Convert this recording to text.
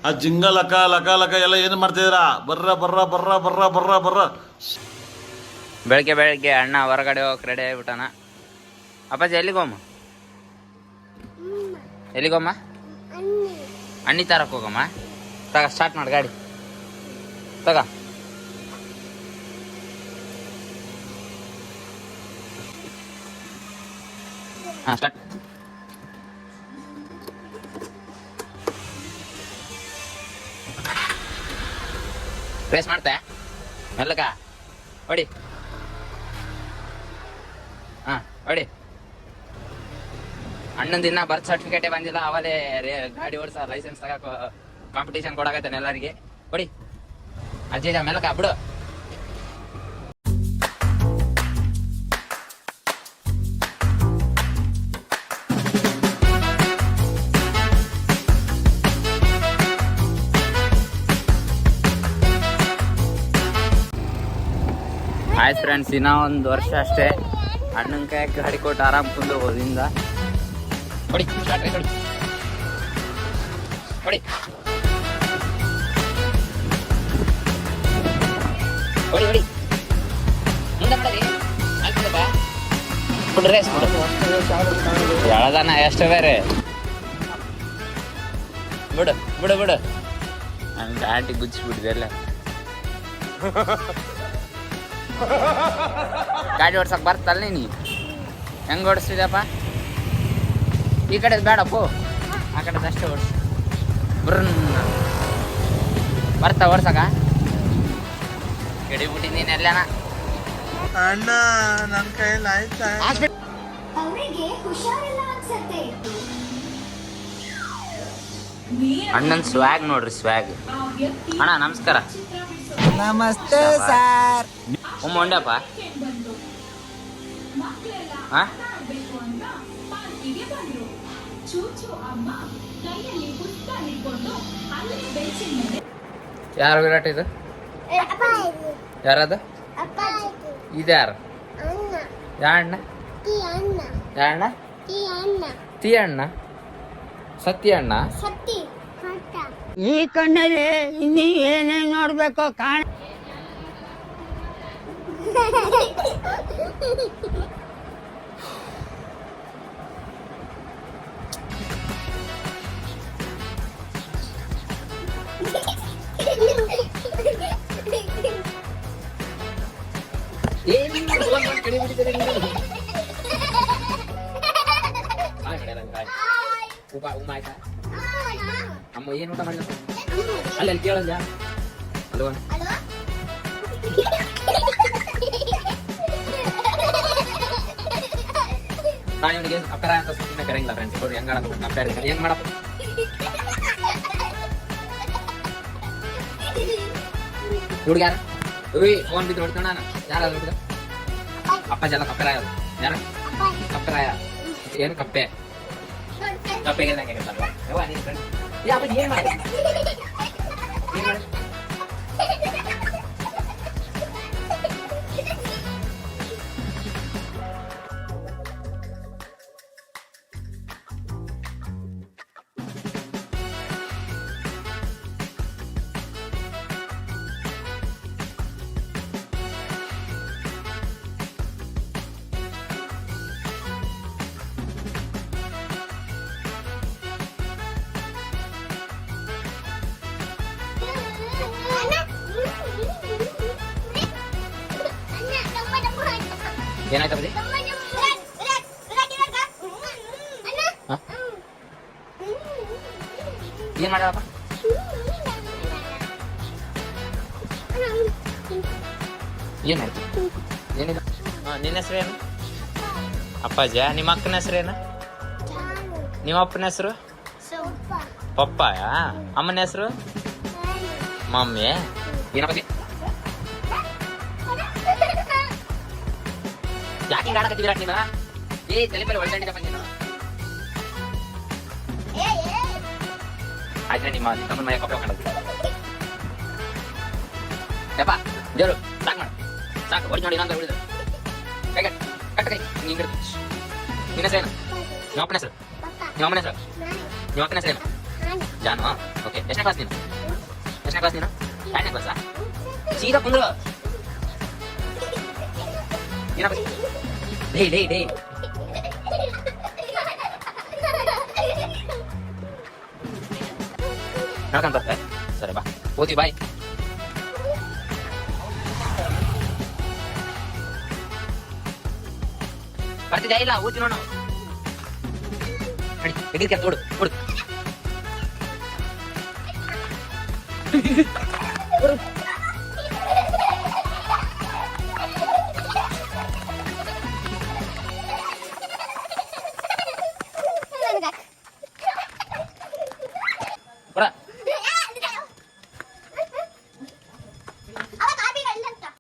ಆ ಜಿಂಗ ಲಕ ಲಕ ಲಕ ಎಲ್ಲ ಏನು ಮಾಡ್ತಿದ್ದೀರಾ? ಬರ್ರ ಬರ್ರ ಬರ್ರ ಬರ್ರ ಬರ್ರ ಬರ್ರ. ಬೆಳಗ್ಗೆ ಬೆಳಗ್ಗೆ ಅಣ್ಣ ಹೊರಗಡೆ ಹೋಗಕ್ಕೆ ರೆಡಿ ಆಗ್ಬಿಟ್ಟಾನ. ಅಪ್ಪಾಜಿ ಎಲ್ಲಿಗೋಮ್ಮ? ಎಲ್ಲಿಗೋಮ್ಮ? ಅಣ್ಣಿ ತರಕ್ಕೆ ಹೋಗಮ್ಮ. ತಗ ಸ್ಟಾರ್ಟ್ ಮಾಡಿ ಗಾಡಿ ತಗ. ಹಾಂ ಸ್ಟಾರ್ಟ್. ಪ್ರೆಸ್ ಮಾಡ್ತೆ ಮೆಲ್ಲಕ ಹೊಡಿ. ಹಾಂ ಹೊಡಿ. ಅಣ್ಣಂದು ಇನ್ನ ಬರ್ತ್ ಸರ್ಟಿಫಿಕೇಟೇ ಬಂದಿಲ್ಲ, ಅವಲೇ ಗಾಡಿ ಓಡಿಸ ಲೈಸೆನ್ಸ್ ತಗೋ ಕಾಂಪಿಟೇಷನ್ ಕೊಡಾಕತ್ತಾನೆ ಎಲ್ಲರಿಗೆ. ಹೊಡಿ ಅಜ್ಜಿ ಮೆಲ್ಲಕ ಬಿಡು. ಆಯ್ತು ಫ್ರೆಂಡ್ಸ್, ಇನ್ನೂ ಒಂದು ವರ್ಷ ಅಷ್ಟೇ. ಅಣ್ಣನ ಕೈ ಗಾಡಿ ಕೊಟ್ಟು ಆರಾಮ್ ಕುಂದು ಹೋದಿಂದ. ಹೊಡಿ ಸ್ಟಾರ್ಟ್ ಆಯ್ತು. ಹೊಡಿ ಹೊಡಿ ಹೊಡಿ ಮುಂದೆ ಬಿಡ್ರಿ ರೇಸ್ ಎಳದಾನ ಎಷ್ಟು ಬೇರೆ. ಬಿಡು ಬಿಡು ಬಿಡು. ಹಂಗೆ ಗಾಡಿ ಗುಜ್ಜಿಬಿಟ್ಟಿದೆಲ್ಲ. ಗಾಡಿ ಓಡ್ಸಕ್ ಬರ್ತಲ್ಲ ನೀ? ಹೆಂಗೆ ಓಡಿಸ್ತಿದ್ದಪ್ಪ? ಈ ಕಡೆ ಬೇಡಪ್ಪು, ಆ ಕಡೆ ಅಷ್ಟೇ ಓಡಿಸ್. ಬ್ರನ್ ಬರ್ತಾ ಓಡ್ಸಕ ಹಿಡಿಬಿಟ್ಟಿ ನೀನು ಎಲ್ಲನ. ಅಣ್ಣ ನನ್ನ ಕೈಯಲ್ಲಿ ಆಯ್ತಾ? ಅಣ್ಣನ ಸ್ವ್ಯಾಗ್ ನೋಡ್ರಿ, ಸ್ವ್ಯಾಗ್. ಅಣ್ಣ ನಮಸ್ಕಾರ. ನಮಸ್ತೆ ಸರ್. ಉಂಡಪ್ಪ. ಹಾಂ ಯಾರು ವಿರಾಟ್ ಇದು? ಯಾರದು ಇದು? ಯಾರು ಯಾರಣ್ಣ? ಯಾರಣ್ಣ? ತೀ ಅಣ್ಣ? ಸತ್ಯ ಅಣ್ಣ? ಈ ಕಣ್ಣಲ್ಲಿ ಇನ್ನೀ ಏನೇನು ನೋಡ್ಬೇಕು ಕಾಣ. ಅಮ್ಮ ಏನು ಊಟ ಮಾಡಿದ? ಅಲ್ಲಿ ಅಲ್ಲಿ ಕೇಳಲ್ಲ ಅಲ್ವಾ? ನಾನು ಇವನಿಗೆ ಅಕ್ಕರ ಅಂತ ಸುಮ್ಮನೆ ಕರೆಯಂಗಿಲ್ಲ ಫ್ರೆಂಡ್ಸ್. ನೋಡಿ ಹೆಂಗ ಕಂಪೇರ್ ಏನ್ ಮಾಡಪ್ಪ. ಹುಡುಗ್ಯಾರ ಫೋನ್ ಬಿದ್ದು ನೋಡ್ತಾನ. ನಾನು ಯಾರು ಹುಡುಗ? ಅಪ್ಪಾಜಿ ಎಲ್ಲ ಕಪ್ಪೆರಾಯ. ಯಾರ ಕಪ್ಪೆರಾಯ? ಏನು ಕಪ್ಪೆ? ಕಪ್ಪೆಗೆ ಏನ್ ಮಾಡಿ ಏನಾಯ್ತು ಬದಿ? ಏನ್ ಮಾಡಪ್ಪ? ಏನಾಯ್ತು? ಏನಿಲ್ಲ. ನಿನ್ನ ಹೆಸರೇನು? ಅಪ್ಪಾಜಿ. ನಿಮ್ಮ ಅಕ್ಕನ ಹೆಸರೇನು? ನಿಮ್ಮ ಅಪ್ಪನ ಹೆಸರು? ಪಪ್ಪಾಯ. ಅಮ್ಮನ ಹೆಸರು? ಮಮ್ಮಿ. ಏನಪ್ಪ ಯಾಕೆ ಆಡಕತ್ತಿದ್ದೀರಾ ನೀವ? ತಲೆ ಮೇಲೆ ಒಳ್ಳೆಂಡಿದಪ್ಪ ನೀನು. ಆಯ್ತು ನಿಮ್ಮ ತಮ್ಮನ ಮನೆ ಕಪ್ಪೆ ಹಾಕೊಂಡದ್ದು. ಯಪ್ಪ ದೇವ್ರು ಸಾಕು ಮಾಡು, ಸಾಕು. ಹೊಡಿ ನೋಡಿ ಇನ್ನೊಂದು ಉಳಿದ ಕೈ ಕಟ್ಟ ಕೈ ಹಿಂಗೆ ನಿನ್ನ ಹೆಸರೇನು? ನಿಮ್ಮ ಅಪ್ಪನ ಹೆಸರು? ನಿಮ್ಮ ಅಮ್ಮನ ಹೆಸರು? ನಿಮ್ಮ ಅಕ್ಕನ ಹೆಸರೇನು? ಜಾನು ಓಕೆ ಎಷ್ಟನೇ ಕ್ಲಾಸ್ ನೀನು ಎಷ್ಟನೇ ಕ್ಲಾಸ್ ನೀನು 2ನೇ ಕ್ಲಾಸಾ ಸೀದಾ ಕುಂದ್ರ ಡೇ ಡೇ ಡೇ ನಡ್ಕೊಂಡ್ ಬರ್ತೆ ಸರಿ ಬಾ ಓದಿ ಬಾಯ್ ಬರ್ತಿದ್ಯಾ ಇಲ್ಲ ಓದಿ ನೋಡು ನಡಿ ತೆಗಿದ್ಕೆ ತೋಡು ಕೊಡು